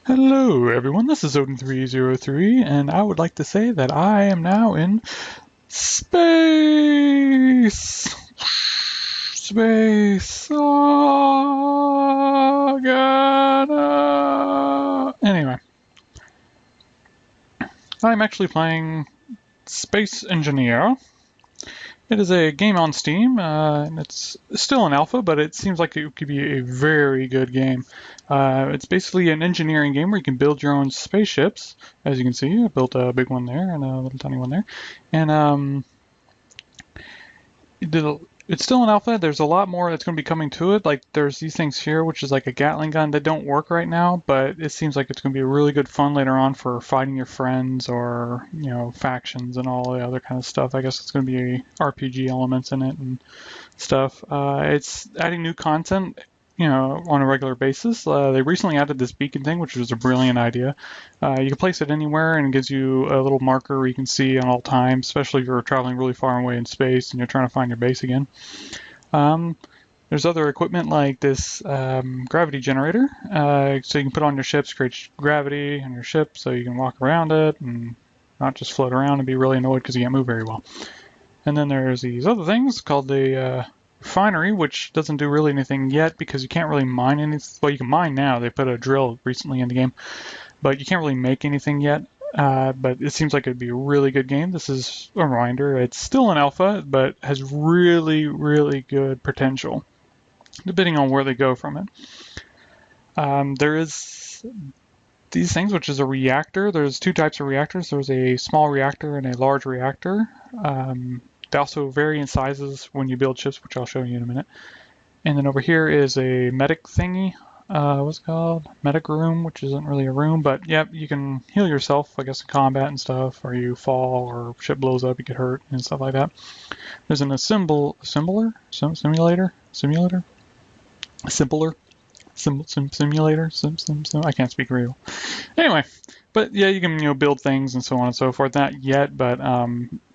Hello everyone, this is Odin303 and I would like to say that I am now in space! Space! Anyway, I'm actually playing Space Engineer. It is a game on Steam, and it's still in alpha, but it seems like it could be a very good game. It's basically an engineering game where you can build your own spaceships. As you can see, I built a big one there and a little tiny one there. And it's still in alpha. There's a lot more that's going to be coming to it. Like there's these things here, which is like a Gatling gun that don't work right now, but it seems like it's going to be a really good fun later on for fighting your friends or factions and all the other kind of stuff. I guess it's going to be RPG elements in it and stuff. It's adding new content, on a regular basis. They recently added this beacon thing, which was a brilliant idea. You can place it anywhere and it gives you a little marker where you can see on all times, especially if you're traveling really far away in space and you're trying to find your base again. Um, there's other equipment like this gravity generator. So you can put on your ships, create gravity on your ship so you can walk around it and not just float around and be really annoyed because you can't move very well. And then there's these other things called the refinery, which doesn't do really anything yet because you can't really mine anything. Well, you can mine now. They put a drill recently in the game, but you can't really make anything yet. But it seems like it'd be a really good game. This is a reminder. It's still an alpha, but has really, really good potential, depending on where they go from it. There is these things, which is a reactor. There's two types of reactors. There's a small reactor and a large reactor. They also vary in sizes when you build ships, which I'll show you in a minute. And then over here is a medic thingy. What's it called? Medic room, which isn't really a room, but yep, you can heal yourself, I guess, in combat and stuff, or you fall, or ship blows up, you get hurt, and stuff like that. There's an assembler? Simulator? I can't speak real. Anyway, but yeah, you can build things and so on and so forth. Not yet, but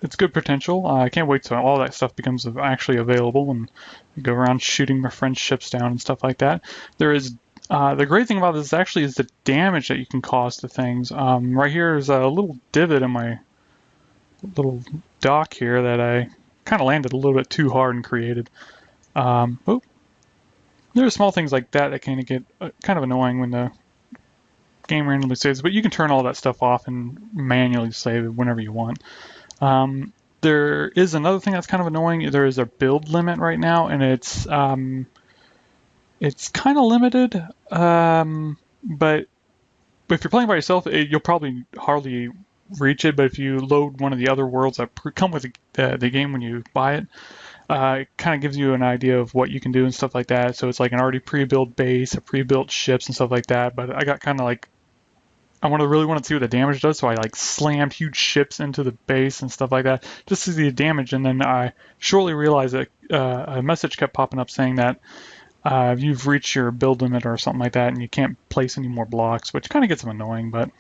it's good potential. I can't wait till all that stuff becomes actually available and go around shooting my friends' ships down and stuff like that. There is the great thing about this actually is the damage that you can cause to things. Right here is a little divot in my little dock here that I kind of landed a little bit too hard and created. Oh, there are small things like that that kind of get kind of annoying when the game randomly saves, but you can turn all that stuff off and manually save it whenever you want. There is another thing that's kind of annoying. There is a build limit right now, and it's kind of limited. But if you're playing by yourself, you'll probably hardly reach it. But if you load one of the other worlds that come with the game when you buy it, it kind of gives you an idea of what you can do and stuff like that. So it's like an already pre-built base, a pre-built ships and stuff like that. But I got kind of like I really want to see what the damage does, so I like slammed huge ships into the base and stuff like that just to see the damage. And then I shortly realized that a message kept popping up saying that you've reached your build limit or something like that, and you can't place any more blocks, which kind of gets them annoying. But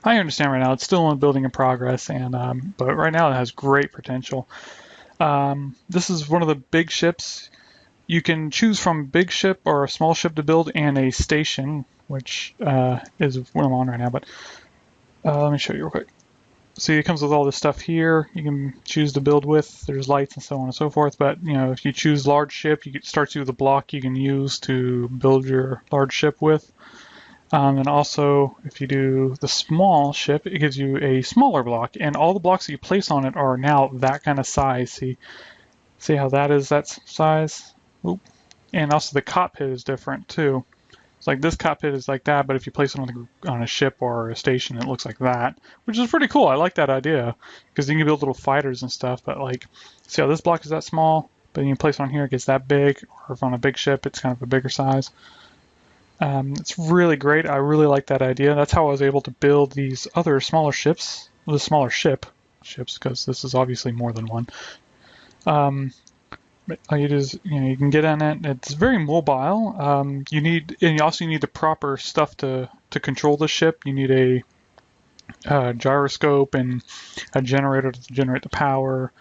I understand right now it's still in building in progress, and but right now it has great potential. This is one of the big ships. You can choose from big ship or a small ship to build and a station, which is what I'm on right now. But let me show you real quick. See, it comes with all this stuff here. You can choose to build with. There's lights and so on and so forth. But if you choose large ship, it starts you with a block you can use to build your large ship with. And also, if you do the small ship, it gives you a smaller block, and all the blocks that you place on it are now that kind of size. See how that is that size? Oop. And also the cockpit is different too. It's like this cockpit is like that, but if you place it on a ship or a station, it looks like that, which is pretty cool. I like that idea because you can build little fighters and stuff. But like, see how this block is that small, but you can place it on here, it gets that big, or if on a big ship, it's kind of a bigger size. It's really great. I really like that idea. That's how I was able to build these other smaller ships, the smaller ships, because this is obviously more than one. But all you do is, you can get in it. It's very mobile. And you also need the proper stuff to control the ship. You need a gyroscope and a generator to generate the power.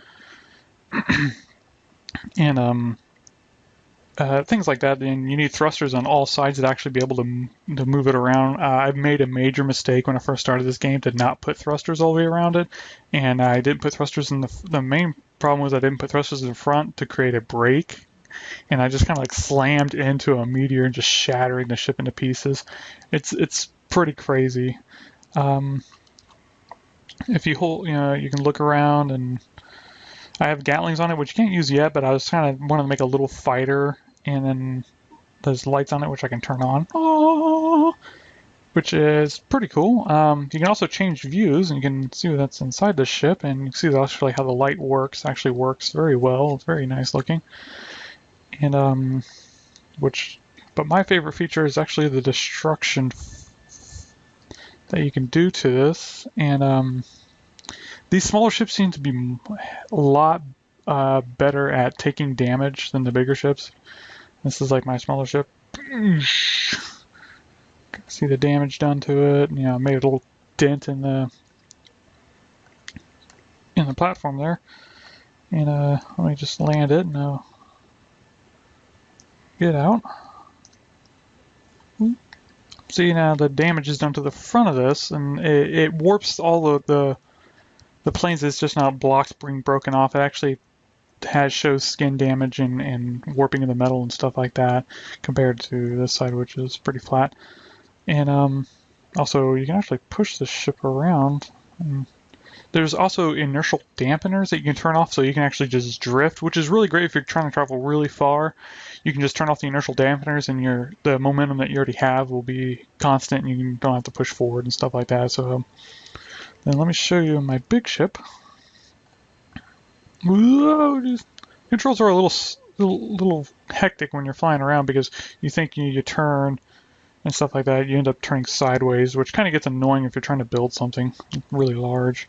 And things like that. And you need thrusters on all sides to actually be able to move it around. I've made a major mistake when I first started this game to not put thrusters all the way around it, and I didn't put thrusters in the main problem was I didn't put thrusters in the front to create a brake, and I just kind of like slammed into a meteor and just shattering the ship into pieces. It's pretty crazy. Um, if you hold, you can look around, and I have Gatlings on it, which you can't use yet, but I was kind of wanting to make a little fighter, and then there's lights on it, which I can turn on. Oh, which is pretty cool. You can also change views, and you can see that's inside the ship, and you can see actually how the light works. Actually works very well. It's very nice looking. And but my favorite feature is actually the destruction that you can do to this. And these smaller ships seem to be a lot better at taking damage than the bigger ships. This is like my smaller ship. See the damage done to it. Made a little dent in the platform there. And let me just land it. Now get out. See, now the damage is done to the front of this, and it warps all of the planes. It's just not blocks being broken off. It actually shows skin damage and warping of the metal and stuff like that, compared to this side, which is pretty flat. And also, you can actually push the ship around. And there's also inertial dampeners that you can turn off, so you can actually just drift, which is really great if you're trying to travel really far. You can just turn off the inertial dampeners, and the momentum that you already have will be constant, and you don't have to push forward and stuff like that. So then let me show you my big ship. Whoa, controls are a little hectic when you're flying around, because you think you turn and stuff like that. You end up turning sideways, which kind of gets annoying if you're trying to build something really large.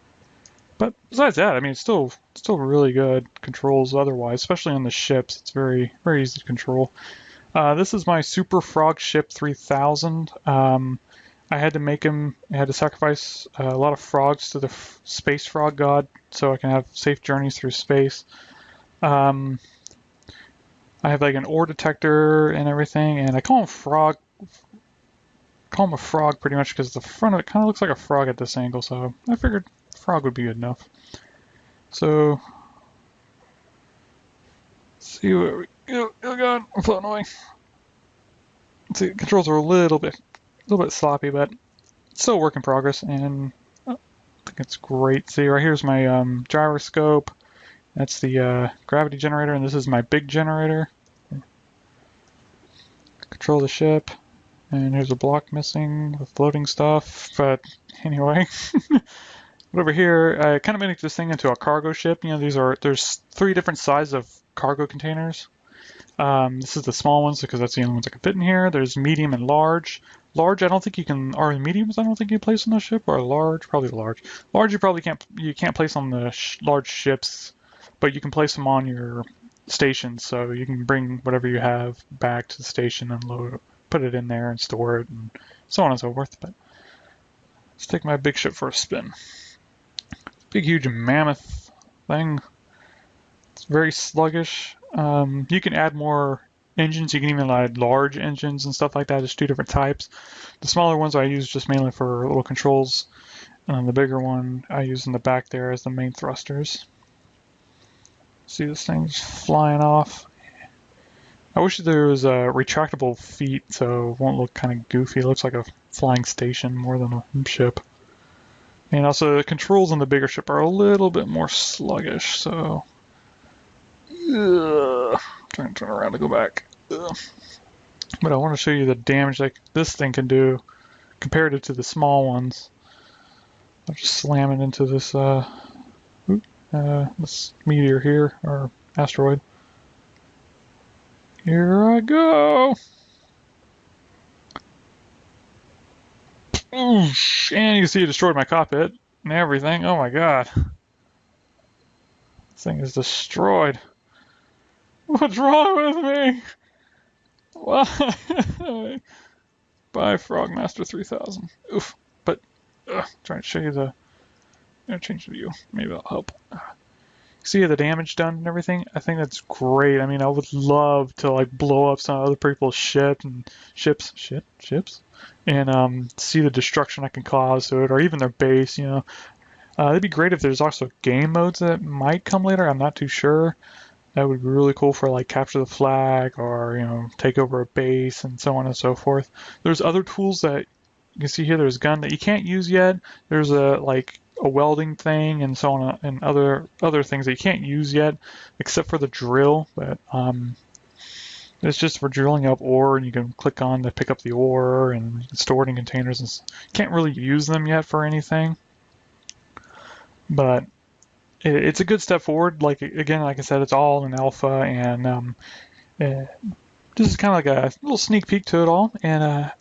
But besides that, I mean, it's still really good controls otherwise, especially on the ships. It's very, very easy to control. This is my Super Frog Ship 3000. I had to make him. I had to sacrifice a lot of frogs to the space frog god, so I can have safe journeys through space. I have like an ore detector and everything, and I call him frog. Call him a frog pretty much because the front of it kind of looks like a frog at this angle, so I figured frog would be good enough. So, let's see where we go. Oh god, I'm floating away. See, the controls are a little bit sloppy, but it's still a work in progress, and I think it's great. See, right here's my gyroscope. That's the gravity generator, and this is my big generator. Control the ship, and here's a block missing with floating stuff, but anyway. But over here, I kind of made this thing into a cargo ship. There's 3 different sizes of cargo containers. This is the small ones because that's the only ones that can fit in here. There's medium and large. Large, I don't think you can, or mediums, I don't think you can place on the ship, or large, probably large. Large, you can't place on the large ships, but you can place them on your stations, so you can bring whatever you have back to the station and put it in there and store it, and so on and so forth. But let's take my big ship for a spin. Big, huge mammoth thing. It's very sluggish. You can add more engines. You can even add large engines and stuff like that. There's 2 different types. The smaller ones I use just mainly for little controls, and then the bigger one I use in the back there as the main thrusters. See this thing just flying off. I wish there was a retractable feet so it won't look kind of goofy. It looks like a flying station more than a ship. And also the controls on the bigger ship are a little bit more sluggish, so trying to turn around to go back. But I want to show you the damage like this thing can do comparative to the small ones. I'll just slam it into this this meteor here, or asteroid. Here I go! Oosh. And you can see it destroyed my cockpit and everything. Oh my god. This thing is destroyed. What's wrong with me? Why? Bye, Frogmaster 3000. Oof. But, trying to show you the... I'm going to change the view. Maybe that'll help. see the damage done and everything. I think that's great. I mean, I would love to like blow up some other people's ships, and see the destruction I can cause to it, or even their base. It'd be great if there's also game modes that might come later. I'm not too sure. That would be really cool for like capture the flag or take over a base and so on and so forth. There's other tools that you can see here. There's a gun that you can't use yet. There's a welding thing and so on and other things that you can't use yet, except for the drill. But it's just for drilling up ore, and you can click on to pick up the ore and store it in containers. And can't really use them yet for anything, but it's a good step forward. Like again, like I said, it's all in alpha, and this is kind of like a little sneak peek to it all. And I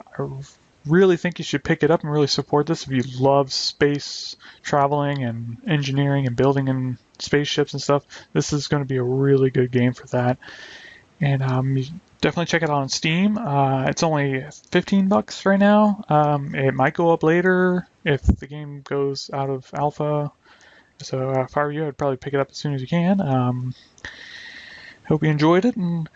really think you should pick it up and really support this if you love space traveling and engineering and building in spaceships and stuff. This is going to be a really good game for that. And you definitely check it out on Steam. It's only $15 right now. It might go up later if the game goes out of alpha. So if I were you, I'd probably pick it up as soon as you can. Hope you enjoyed it, and